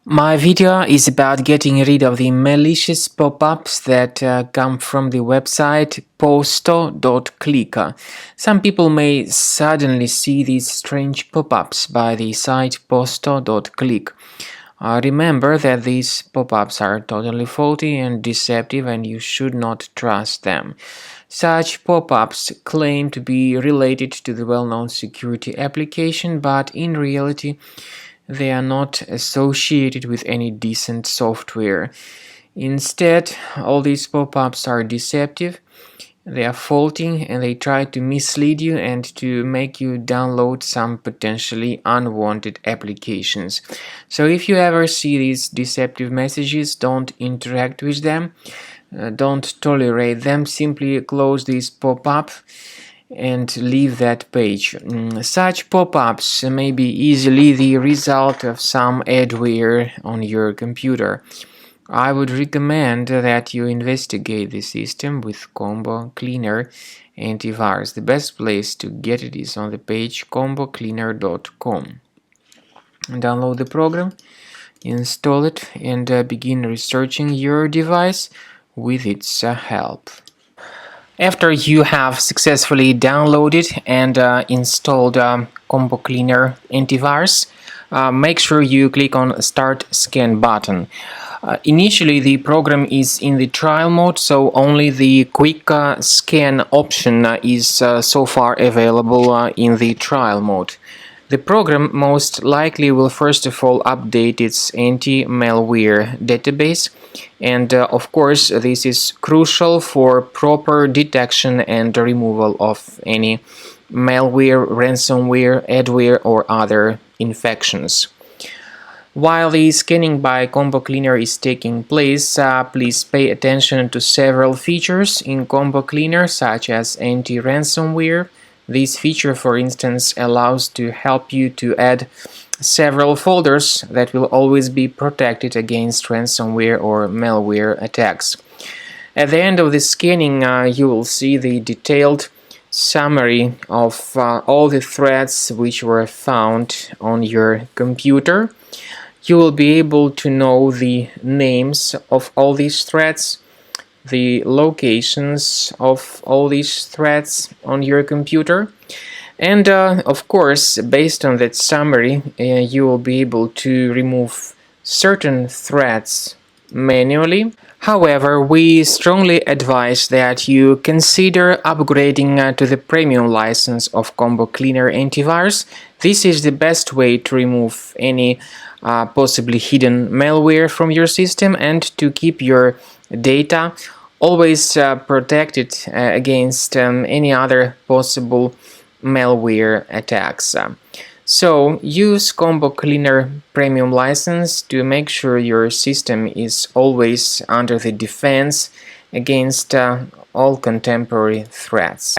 My video is about getting rid of the malicious pop-ups that come from the website Posto.click. Some people may suddenly see these strange pop-ups by the site Posto.click. Remember that these pop-ups are totally faulty and deceptive, and you should not trust them. Such pop-ups claim to be related to the well-known security application, but in reality they are not associated with any decent software. Instead, all these pop-ups are deceptive, they are faulty, and they try to mislead you and to make you download some potentially unwanted applications. So if you ever see these deceptive messages, don't interact with them, don't tolerate them, simply close this pop-up and leave that page. Such pop-ups may be easily the result of some adware on your computer. I would recommend that you investigate the system with Combo Cleaner Antivirus. The best place to get it is on the page combocleaner.com. Download the program, install it, and begin researching your device with its help. After you have successfully downloaded and installed Combo Cleaner Antivirus, make sure you click on Start Scan button. Initially, the program is in the trial mode, so only the quick scan option is so far available in the trial mode. The program most likely will first of all update its anti-malware database, and of course this is crucial for proper detection and removal of any malware, ransomware, adware or other infections. While the scanning by Combo Cleaner is taking place, please pay attention to several features in Combo Cleaner, such as anti-ransomware. This feature, for instance, allows to help you to add several folders that will always be protected against ransomware or malware attacks. At the end of the scanning, you will see the detailed summary of all the threads which were found on your computer. You will be able to know the names of all these threads, the locations of all these threads on your computer, and of course, based on that summary, you will be able to remove certain threads manually. However, we strongly advise that you consider upgrading to the premium license of Combo Cleaner Antivirus. This is the best way to remove any possibly hidden malware from your system and to keep your data always protected against any other possible malware attacks. So use Combo Cleaner Premium license to make sure your system is always under the defense against all contemporary threats.